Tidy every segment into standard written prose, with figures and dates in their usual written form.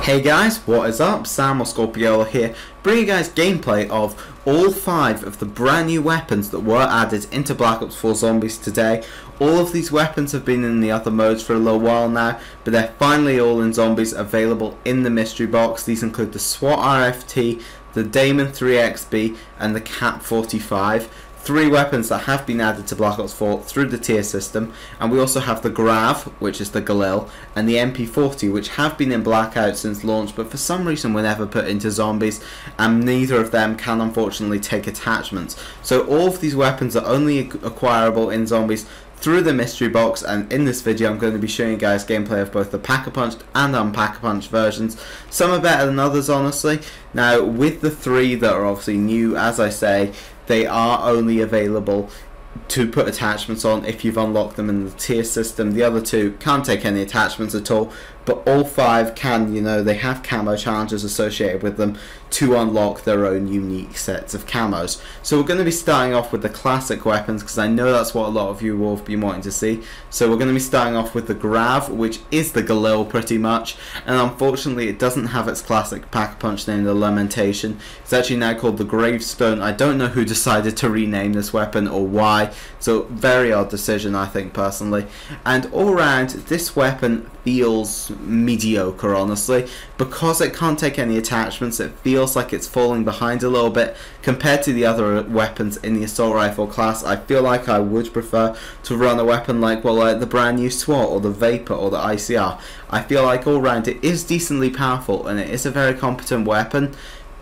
Hey guys, what is up? Sam or Scorpiola here, bringing you guys gameplay of all 5 of the brand new weapons that were added into Black Ops 4 Zombies today. All of these weapons have been in the other modes for a little while now, but they're finally all in Zombies available in the mystery box. These include the Swat RFT, the Daemon 3XB and the KAP-45. 3 weapons that have been added to Black Ops 4 through the tier system, and we also have the Grav, which is the Galil, and the MP-40, which have been in Blackout since launch, but for some reason were never put into Zombies, and neither of them can unfortunately take attachments. So all of these weapons are only acquirable in Zombies through the mystery box, and in this video I'm going to be showing you guys gameplay of both the Pack-a-Punch and Unpack-a-Punch versions. Some are better than others, honestly. Now, with the 3 that are obviously new, as I say, they are only available to put attachments on if you've unlocked them in the tier system. The other 2 can't take any attachments at all, but all 5 can, they have camo challenges associated with them to unlock their own unique sets of camos. So we're going to be starting off with the classic weapons, because I know that's what a lot of you will have been wanting to see. So we're going to be starting off with the Grav, which is the Galil pretty much, and unfortunately it doesn't have its classic Pack-a-Punch name, the Lamentation. It's actually now called the Gravestone. I don't know who decided to rename this weapon or why, so very odd decision I think personally. And all around, this weapon feels mediocre, honestly. Because it can't take any attachments, it feels like it's falling behind a little bit compared to the other weapons in the assault rifle class. I feel like I would prefer to run a weapon like the brand new SWAT or the Vapor or the ICR. I feel like all round it is decently powerful and it is a very competent weapon,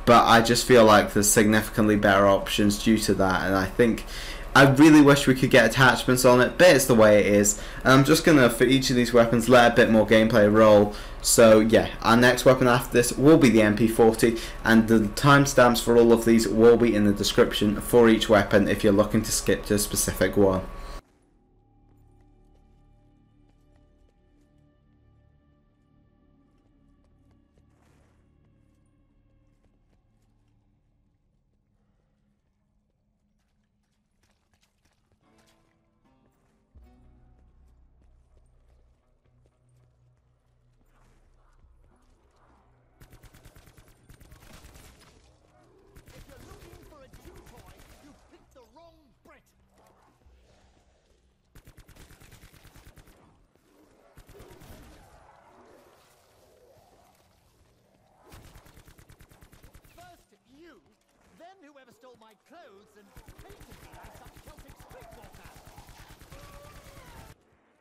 but I just feel like there's significantly better options due to that, and I think I really wish we could get attachments on it, but it's the way it is. And I'm just going to, for each of these weapons, let a bit more gameplay roll. So yeah, our next weapon after this will be the MP-40, and the timestamps for all of these will be in the description for each weapon if you're looking to skip to a specific one. Whoever stole my clothes and painted me like some Celtic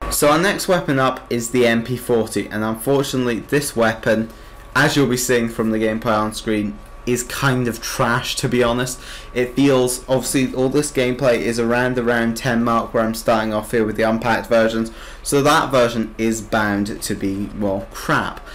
streetwalker. So our next weapon up is the MP-40, and unfortunately this weapon, as you'll be seeing from the gameplay on screen, is kind of trash, to be honest. It feels, obviously all this gameplay is around the round 10 mark where I'm starting off here with the unpacked versions, so that version is bound to be, well, crap.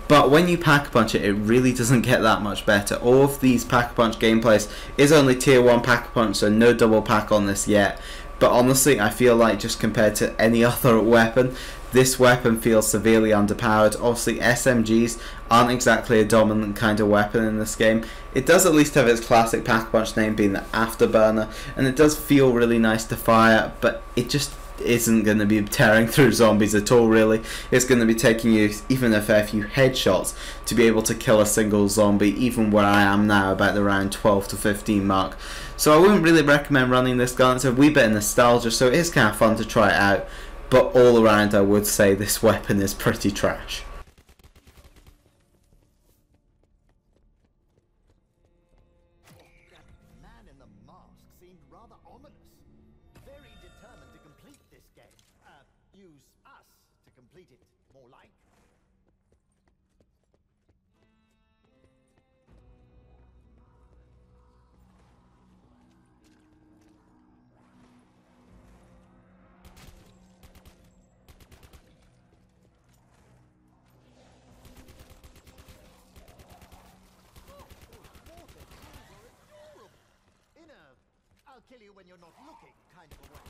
But when you Pack-a-Punch it, it really doesn't get that much better. All of these Pack-a-Punch gameplays is only tier 1 Pack-a-Punch, so no double pack on this yet. But honestly, I feel like just compared to any other weapon, this weapon feels severely underpowered. Obviously, SMGs aren't exactly a dominant kind of weapon in this game. It does at least have its classic Pack-a-Punch name being the Afterburner, and it does feel really nice to fire, but it just isn't going to be tearing through zombies at all, really. It's going to be taking you even a fair few headshots to be able to kill a single zombie, even where I am now about the round 12 to 15 mark. So I wouldn't really recommend running this gun. It's a wee bit of nostalgia, so it is kind of fun to try it out, but all around I would say this weapon is pretty trash. That man in the mask seemed rather ominous. Very determined to complete this game. Use us to complete it, more like. I'll kill you when you're not looking kind of a way.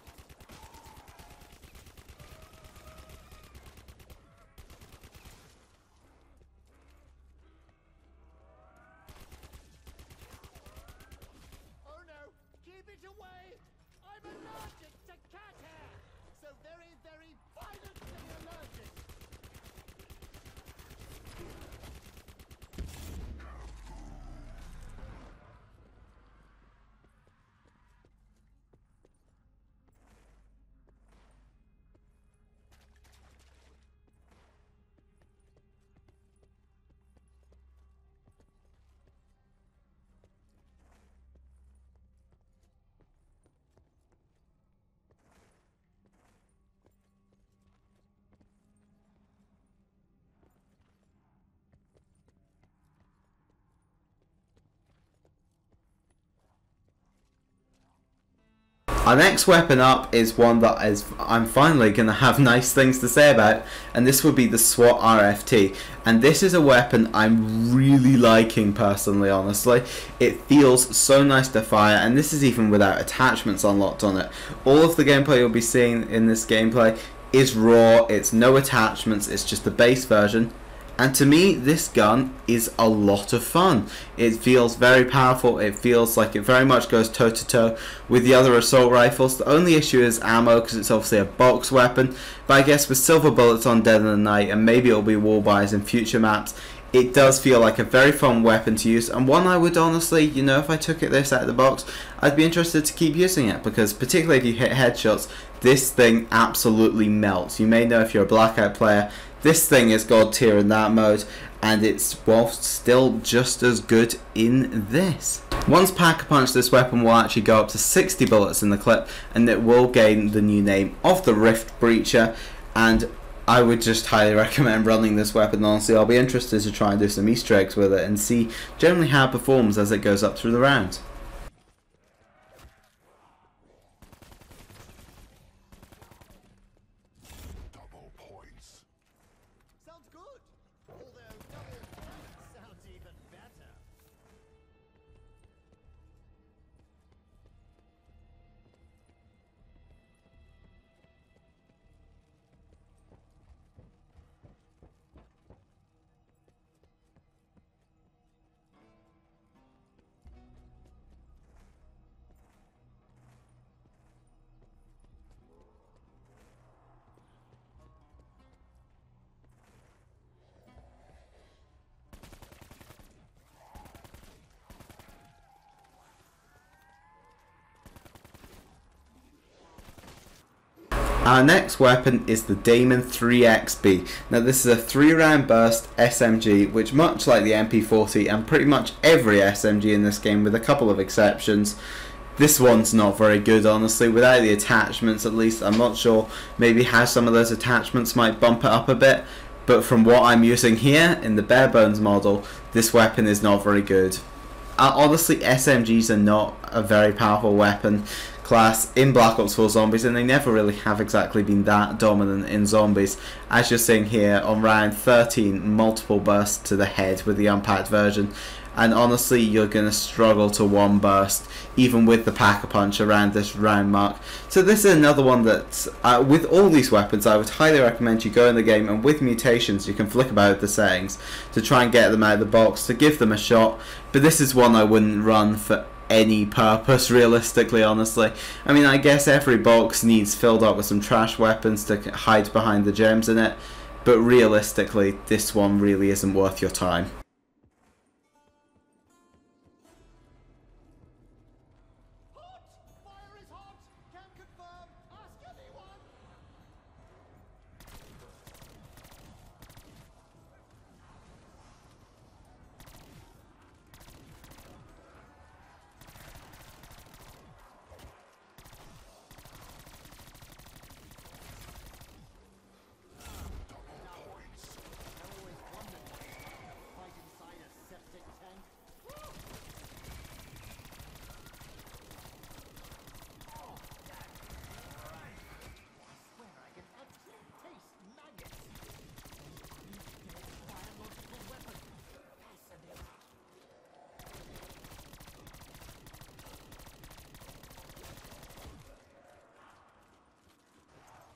Oh no! Keep it away! I'm allergic to cat hair! So very, very violently allergic! Our next weapon up is one that I'm finally going to have nice things to say about, and this would be the Swat RFT. And this is a weapon I'm really liking personally, honestly. It feels so nice to fire, and this is even without attachments unlocked on it. All of the gameplay you'll be seeing in this gameplay is raw, it's no attachments, it's just the base version. And to me, this gun is a lot of fun. It feels very powerful. It feels like it very much goes toe to toe with the other assault rifles. The only issue is ammo, because it's obviously a box weapon. But I guess with silver bullets on Dead in the Night, and maybe it'll be wall buys in future maps, it does feel like a very fun weapon to use, and one I would honestly, you know, if I took it this out of the box, I'd be interested to keep using it, because particularly if you hit headshots, this thing absolutely melts. You may know if you're a Blackout player, this thing is god tier in that mode, and it's, well, still just as good in this. Once Pack-a-Punch, this weapon will actually go up to 60 bullets in the clip, and it will gain the new name of the Rift Breacher, and I would just highly recommend running this weapon. Honestly, I'll be interested to try and do some Easter eggs with it and see generally how it performs as it goes up through the rounds. Double points. Sounds good. Although double points sounds even better. Our next weapon is the Daemon 3XB. Now this is a 3-round burst SMG, which much like the MP-40 and pretty much every SMG in this game with a couple of exceptions, this one's not very good honestly. Without the attachments at least, I'm not sure maybe how some of those attachments might bump it up a bit, but from what I'm using here in the bare bones model, this weapon is not very good. Honestly, SMGs are not a very powerful weapon class in Black Ops 4 Zombies, and they never really have exactly been that dominant in Zombies. As you're seeing here on round 13, multiple bursts to the head with the unpacked version, and honestly you're going to struggle to one burst even with the Pack-a-Punch around this round mark. So this is another one that with all these weapons I would highly recommend you go in the game, and with mutations you can flick about the settings to try and get them out of the box to give them a shot, but this is one I wouldn't run for any purpose realistically, honestly. I mean, I guess every box needs filled up with some trash weapons to hide behind the gems in it, but realistically this one really isn't worth your time. Hot! Fire is hot! Can confirm! Ask anyone!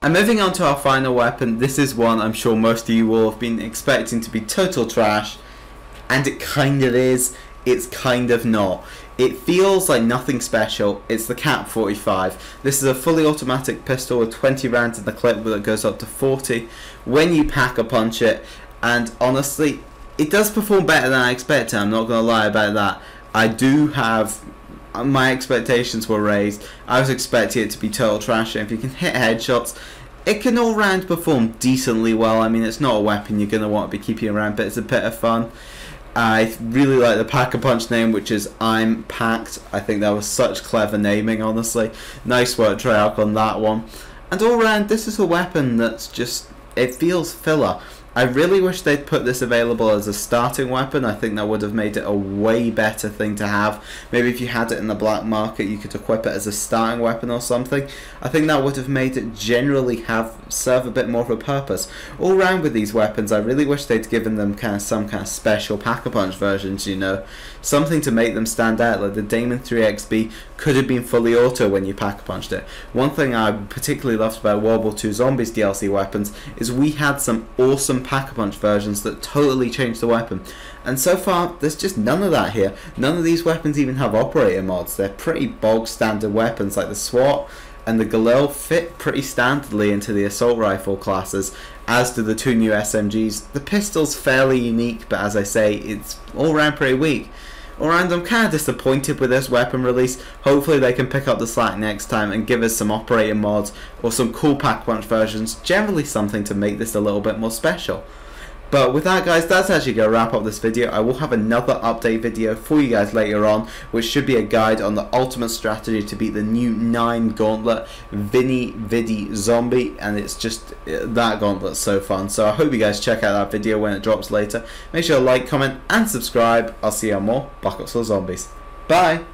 And moving on to our final weapon, this is one I'm sure most of you will have been expecting to be total trash, and it kind of is, it's kind of not. It feels like nothing special. It's the KAP-45. This is a fully automatic pistol with 20 rounds in the clip that goes up to 40 when you Pack-a-Punch it, and honestly it does perform better than I expected, I'm not going to lie about that. I do have, my expectations were raised. I was expecting it to be total trash, and if you can hit headshots, it can all round perform decently well. I mean, it's not a weapon you're going to want to be keeping around, but it's a bit of fun. I really like the Pack-a-Punch name, which is I'm Packed. I think that was such clever naming, honestly. Nice work, Treyarch, on that one. And all round, this is a weapon that's just, it feels filler. I really wish they'd put this available as a starting weapon. I think that would have made it a way better thing to have. Maybe if you had it in the black market, you could equip it as a starting weapon or something. I think that would have made it generally serve a bit more of a purpose. All round with these weapons, I really wish they'd given them some kind of special Pack-a-Punch versions, you know. Something to make them stand out, like the Daemon 3XB could have been fully auto when you Pack-a-Punched it. One thing I particularly loved about World War II Zombies DLC weapons is we had some awesome Pack-a-Punch versions that totally changed the weapon. And so far, there's just none of that here. None of these weapons even have operator mods. They're pretty bog standard weapons, like the Swat and the Galil fit pretty standardly into the assault rifle classes, as do the two new SMGs. The pistol's fairly unique, but as I say, it's all round pretty weak. Alright, I'm kind of disappointed with this weapon release. Hopefully they can pick up the slack next time and give us some operator mods or some cool Pack-a-Punch versions, generally something to make this a little bit more special. But with that, guys, that's actually going to wrap up this video. I will have another update video for you guys later on, which should be a guide on the ultimate strategy to beat the new 9 gauntlet Vidi Zombie, and it's just that gauntlet's so fun. So I hope you guys check out that video when it drops later. Make sure to like, comment and subscribe. I'll see you on more Black Ops 4 Zombies. Bye!